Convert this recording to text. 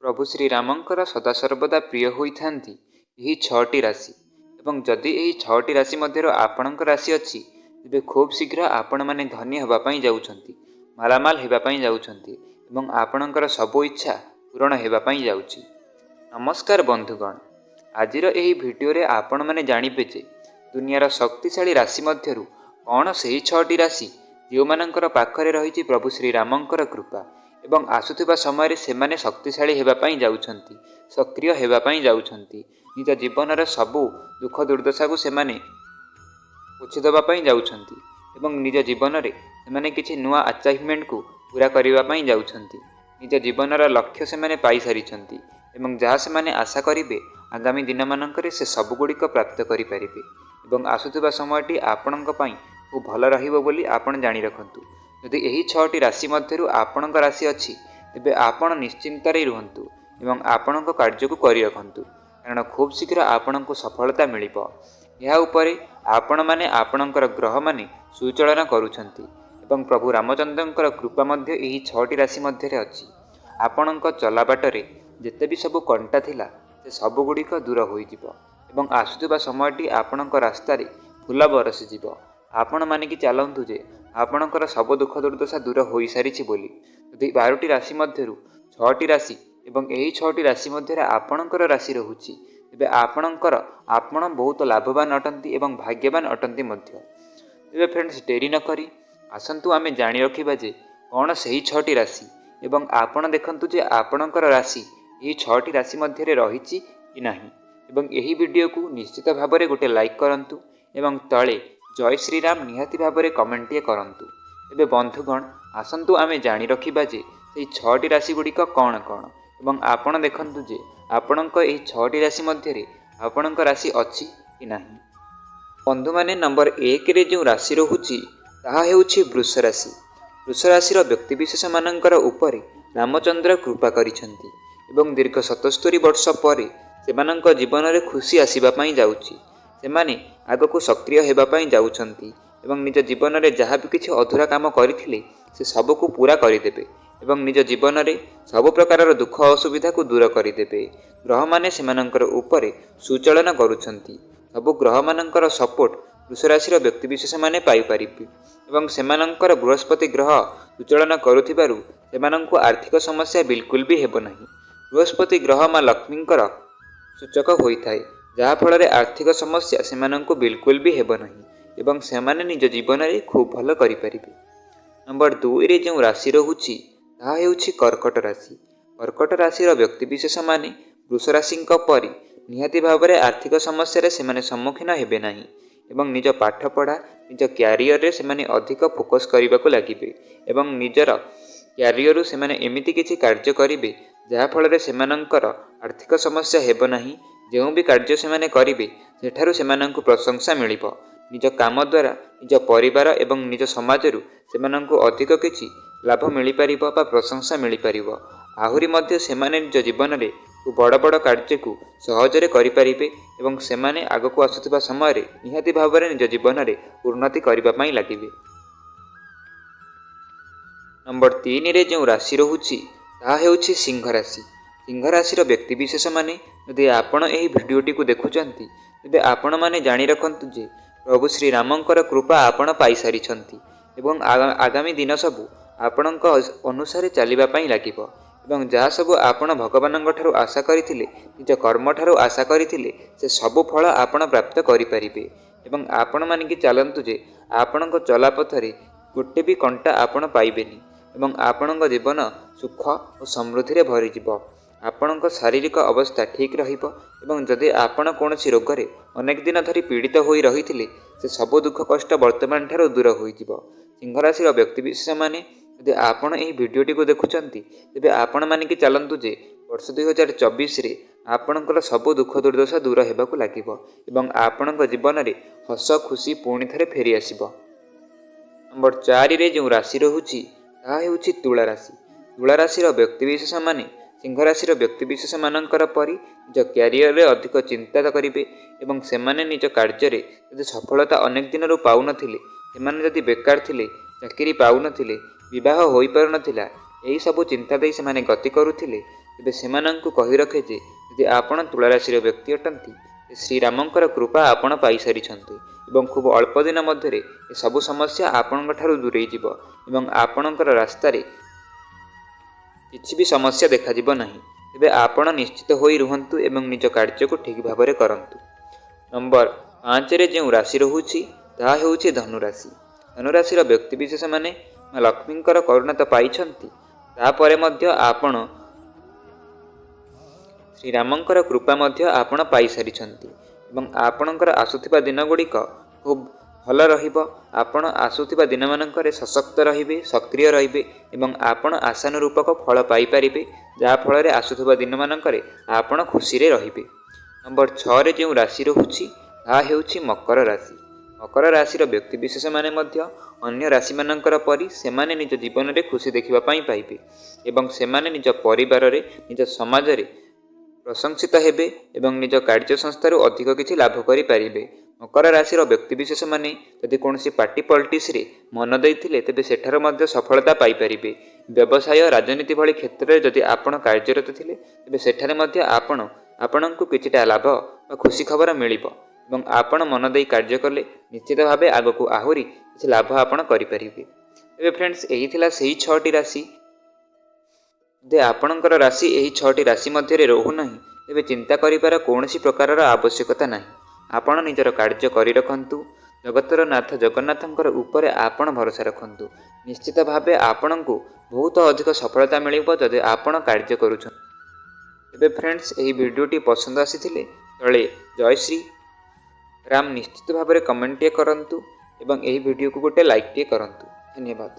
प्रभु श्रीरामंकर सदासर्वदा प्रिय होइथांती यही छटी राशि एवं जदि यही छटी राशि मध्य आपणकर राशि अच्छी तेबे खूब शीघ्र आपण मैंने धनी होगापाई जाउछंती, मालामाल होगापाई जाउछंती एवं आपणकर सबु इच्छा पूरण होगापाई जाउछि। नमस्कार बंधुगण, आजिर यही भिडियो आपण मैंने जानिबे जे दुनियार शक्तिशाली राशि मध्यरु कौन सही छटी राशि जो मानकर पाखरे रही प्रभु श्रीरामंकर कृपा एवं आसुथिबा समय सेमाने शक्तिशाली हेबापाई जाउछंती, सक्रिय हेबापाई जाउछंती, निज जीवन सबु दुख दुर्दशा को सेमाने पोछिदेवाई जाउछंती एवं निज जीवन में सेमाने किछि नुआ अचीवमेंट को पूरा करने जाउछंती। निज जीवन लक्ष्य सेमाने पाई सारिछंती एवं जहाँ सेमाने आशा करिवे आगामी दिन मानकरे से सबुगुड़िक प्राप्त करिपारिबे एवं आसुथिबा समयटी आपणक पई खूब भल रहिबो बोली आपण जानि रखंतु। यदि यही छटी राशि मध्यरु आपणक राशि अच्छी तेबे आपण निश्चिंतारे रुहंतु एवं आपणक कार्य को करि रखंतु, कारण खूब शीघ्र आपणको सफलता मिलिबो। या उपरे आपण माने आपणकर ग्रह माने सुचलन करूछंती एवं प्रभु रामचंद्रंकर कृपा मध्य यही छटी राशि मध्यरे अछि। आपणक चला बाटरे जेते भी सब कंटा थिला से सब गुड़िक दूर होइजिबो एवं आसुथिबा समयटी आपणक रास्ता रे फूल बरसीजिबो। आपण मानिकी चलतु जे आपणकर सब दुख दुर्दशा दूर हो सारी बोली। यदि 12टी राशि मध्यरु 6टी राशि एवं यही 6टी राशि मध्य आपणकर राशि रहुछि तेबे आपणकर आपण बहुत लाभवान अटंती एवं भाग्यवान अटंती मध्य। तेबे फ्रेंड्स, डेरी न करी आसंतु आमे जानि रखिबा जे कौन सही 6टी राशि एवं आपण देखंतु जे आपणकर राशि यही 6टी राशि मध्य रहिछि कि नाही एवं यही वीडियो को निश्चित भाव में गोटे लाइक करंतु एवं तले जय श्रीराम निहाती भाव में कमेंटे करंतु। तेबे बंधुगण, आसंतु आमे जानि रखिबा जे सेही 6टी राशि गुड़िक कौन कौन एवं आपण देखंतु जे आपणक एही 6टी राशि मध्य आपणक राशि अछि कि नाही। बंधु माने नंबर 1 रे जो राशि रहुछि ताहा हेउछि वृष राशि। वृष राशि व्यक्तिविशेष मानकर उपरे रामचंद्र कृपा करिछंती एवं दीर्घ 77 वर्ष पर सेमानंक जीवन में खुशी आसीबा पई जाउछि। सेमाने आगको सक्रिय हेबापाई जाउछंती एवं निज जीवन में जहाँ भी किछि अधूरा काम करथिले से सबको पूरा करिदेबे एवं निज जीवन में सब प्रकार दुख असुविधा को दूर करिदेबे। ग्रह माने सेमानंकर उपरे सुचलन करुछंती। सब ग्रह मानकर सपोर्ट वृष राशि व्यक्तिविशेष माने पाई पारिबे एवं सेमानंकर बृहस्पति ग्रह सुचलन करुथिबारु सेमानंकु आर्थिक समस्या बिल्कुल भी हेबो नाही। बृहस्पति ग्रह मां लक्ष्मींकर सूचक होइथाय, जहाँ फल आर्थिक समस्या सेमानंकु बिल्कुल भी हेबो नाही एवं सेमाने निज जीवन में खूब भल करिपारिबे। नंबर 2 रे जो राशि रहुछि ताहा हेउछि कर्कट राशि। कर्कट राशि व्यक्तिविशेष माने वृष राशिंक परि निहाती भाव में आर्थिक समस्या सेमाने सम्मुखीन हेबे नाही एवं निज पाठ पढ़ा निज क्यारियर रे सेमाने अधिक फोकस करबाको लागिबे एवं निजर क्यारियर सेमाने एमिति किछि कार्य करिबे जहाँ फल सेमानंकर आर्थिक समस्या हेबो नाही। जो भी कार्य सेमाने करिबे सेठारु सेमानंकु प्रशंसा मिलिबो। निज काम द्वारा निज परिवार एवं निज समाजरु सेमानंकु अधिक किछि लाभ मिलि परिबो बा प्रशंसा मिलि परिबो। आहुरी मध्य सेमाने निज जीवन में बड़ बड़ कार्य को सहजरे करिपारिबे एवं सेमाने आगको आसुथिबा समय निहाती भाव में निज जीवन में उन्नति करबा पई लागिबे। नंबर 3 रे जो राशि रहुछि ताहा हेउछि सिंह राशि। सिंह राशि व्यक्तिविशेष माने यदि आपण एही भिडियोटी को देखुचंती तेबे आपण माने जानि रखंतु जे प्रभु श्रीरामंकर कृपा आपण पाई सारिछंती एवं आगामी दिन सबु आपणक अनुसार चलिबा पई लागिबो एवं जहाँ सबु आपण भगवानंक ठारू आशा करिथिले निज कर्म ठारू आशा करिथिले से सबु फल आपण प्राप्त करिपारिबे एवं आपण मानिकी चलंतु जे आपणक चला पथरे गोटे भी कंटा आपण पाइबेनी एवं आपणक जीवन सुख और समृद्धि रे भरी जिवो। आपणक शारीरिक अवस्था ठीक रहिबो एवं जदि आपण कोनोसी रोगरे अनेक दिन धरी पीड़ित होई रहिथिले से सब दुख कष्ट वर्तमान ठारू दूर होई जिवो। सिंह राशि व्यक्तिविशेष माने यदि आपण एही भिडियोटी को देखुचंती तेबे आपण मानिकी चलंतु जे वर्ष 2024 रे आपणकर सब दुख दुर्दशा दूर हेबाकु लागिबो एवं आपणक जीवन में हस खुशी पुणी थरे फेरी आसिबो। नंबर 4 रे जो राशि रहुछि ताहा हेउछि तुला राशि। तुला राशि व्यक्तिविशेष माने सिंह राशि व्यक्तिविशेष मानकर परि निज क्यारियर रे अधिक चिंता करिबे एवं सेमाने निज कार्य रे यदि सफलता अनेक दिन रो पाउ नथिले, सेमाने यदि बेकार थिले, चाकरी पाउ नथिले, विवाह होई पारु नथिला, एही सब चिंता देई सेमाने गति करुथिले ତେବେ ସେମାନଙ୍କୁ କହି ରଖେ ଯେ ଯଦି ଆପଣ ତୁଳାରାଶିର ବ୍ୟକ୍ତି ଅଟନ୍ତି ଶ୍ରୀରାମଙ୍କର କୃପା ଆପଣ ପାଇସାରିଛନ୍ତି ଏବଂ ଖୁବ୍ ଅଳ୍ପ ଦିନ ମଧ୍ୟରେ ଏସବୁ ସମସ୍ୟା ଆପଣଙ୍କ ଠାରୁ ଦୂରେଇ ଯିବ ଏବଂ ଆପଣଙ୍କର ରାସ୍ତାରେ କିଛି ବି ସମସ୍ୟା ଦେଖାଯିବ ନାହିଁ। ତେବେ ଆପଣ ନିଶ୍ଚିତ ହୋଇ ରୁହନ୍ତୁ ଏବଂ ନିଜ କାର୍ଯ୍ୟକୁ ଠିକ୍ ଭାବରେ କରନ୍ତୁ। ନମ୍ବର 5ରେ ଯେଉଁ ରାଶି ରହୁଛି ତାହା ହେଉଛି ଧନୁରାଶି। ଧନୁରାଶିର ବ୍ୟକ୍ତିବିଶେଷମାନେ ମା ଲକ୍ଷ୍ମୀଙ୍କର କରୁଣା ତ ପାଇଛନ୍ତି, ତାପରେ ମଧ୍ୟ ଆପଣ ଶ୍ରୀରାମଙ୍କର କୃପା ମଧ୍ୟ ଆପଣ ପାଇସାରିଛନ୍ତି ଏବଂ ଆପଣଙ୍କର ଆସୁଥିବା ଦିନଗୁଡ଼ିକ ଖୁବ୍ ଭଲ ରହିବ। ଆପଣ ଆସୁଥିବା ଦିନମାନଙ୍କରେ ସଶକ୍ତ ରହିବେ, ସକ୍ରିୟ ରହିବେ ଏବଂ ଆପଣ ଆଶାନୁରୂପକ ଫଳ ପାଇପାରିବେ, ଯାହାଫଳରେ ଆସୁଥିବା ଦିନମାନଙ୍କରେ ଆପଣ ଖୁସିରେ ରହିବେ। ନମ୍ବର 6ରେ ଯେଉଁ ରାଶି ରହୁଛି ତାହା ହେଉଛି ମକର ରାଶି। ମକର ରାଶିର ବ୍ୟକ୍ତିବିଶେଷମାନେ ମଧ୍ୟ ଅନ୍ୟ ରାଶିମାନଙ୍କର ପରି ସେମାନେ ନିଜ ଜୀବନରେ ଖୁସି ଦେଖିବା ପାଇଁ ପାଇବେ ଏବଂ ସେମାନେ ନିଜ ପରିବାରରେ, ନିଜ ସମାଜରେ ପ୍ରଶଂସିତ ହେବେ ଏବଂ ନିଜ କାର୍ଯ୍ୟ ସଂସ୍ଥାରୁ ଅଧିକ କିଛି ଲାଭ କରିପାରିବେ। ମକର ରାଶିର ବ୍ୟକ୍ତିବିଶେଷମାନେ ଯଦି କୌଣସି ପାର୍ଟି ପଲିଟିକ୍ସରେ ମନ ଦେଇଥିଲେ ତେବେ ସେଠାରୁ ମଧ୍ୟ ସଫଳତା ପାଇପାରିବେ। ବ୍ୟବସାୟ, ରାଜନୀତି ଭଳି କ୍ଷେତ୍ରରେ ଯଦି ଆପଣ କାର୍ଯ୍ୟରତ ଥିଲେ ତେବେ ସେଠାରେ ମଧ୍ୟ ଆପଣଙ୍କୁ କିଛିଟା ଲାଭ ବା ଖୁସି ଖବର ମିଳିବ ଏବଂ ଆପଣ ମନ ଦେଇ କାର୍ଯ୍ୟ କଲେ ନିଶ୍ଚିତ ଭାବେ ଆଗକୁ ଆହୁରି କିଛି ଲାଭ ଆପଣ କରିପାରିବେ। ତେବେ ଫ୍ରେଣ୍ଡସ୍, ଏହି ଥିଲା ସେହି 6ଟି ରାଶି। ଯଦି ଆପଣଙ୍କର ରାଶି ଏହି 6ଟି ରାଶି ମଧ୍ୟରେ ରହୁନାହିଁ ତେବେ ଚିନ୍ତା କରିବାର କୌଣସି ପ୍ରକାରର ଆବଶ୍ୟକତା ନାହିଁ। ଆପଣ ନିଜର କାର୍ଯ୍ୟ କରି ରଖନ୍ତୁ। ଜଗତର ନାଥ ଜଗନ୍ନାଥଙ୍କର ଉପରେ ଆପଣ ଭରସା ରଖନ୍ତୁ। ନିଶ୍ଚିତ ଭାବେ ଆପଣଙ୍କୁ ବହୁତ ଅଧିକ ସଫଳତା ମିଳିବ ଯଦି ଆପଣ କାର୍ଯ୍ୟ କରୁଛନ୍ତି। ତେବେ ଫ୍ରେଣ୍ଡସ୍, ଏହି ଭିଡ଼ିଓଟି ପସନ୍ଦ ଆସିଥିଲେ ତଳେ ଜୟ ଶ୍ରୀ ରାମ ନିଶ୍ଚିତ ଭାବରେ କମେଣ୍ଟଟିଏ କରନ୍ତୁ ଏବଂ ଏହି ଭିଡ଼ିଓକୁ ଗୋଟେ ଲାଇକ୍ଟିଏ କରନ୍ତୁ। ଧନ୍ୟବାଦ।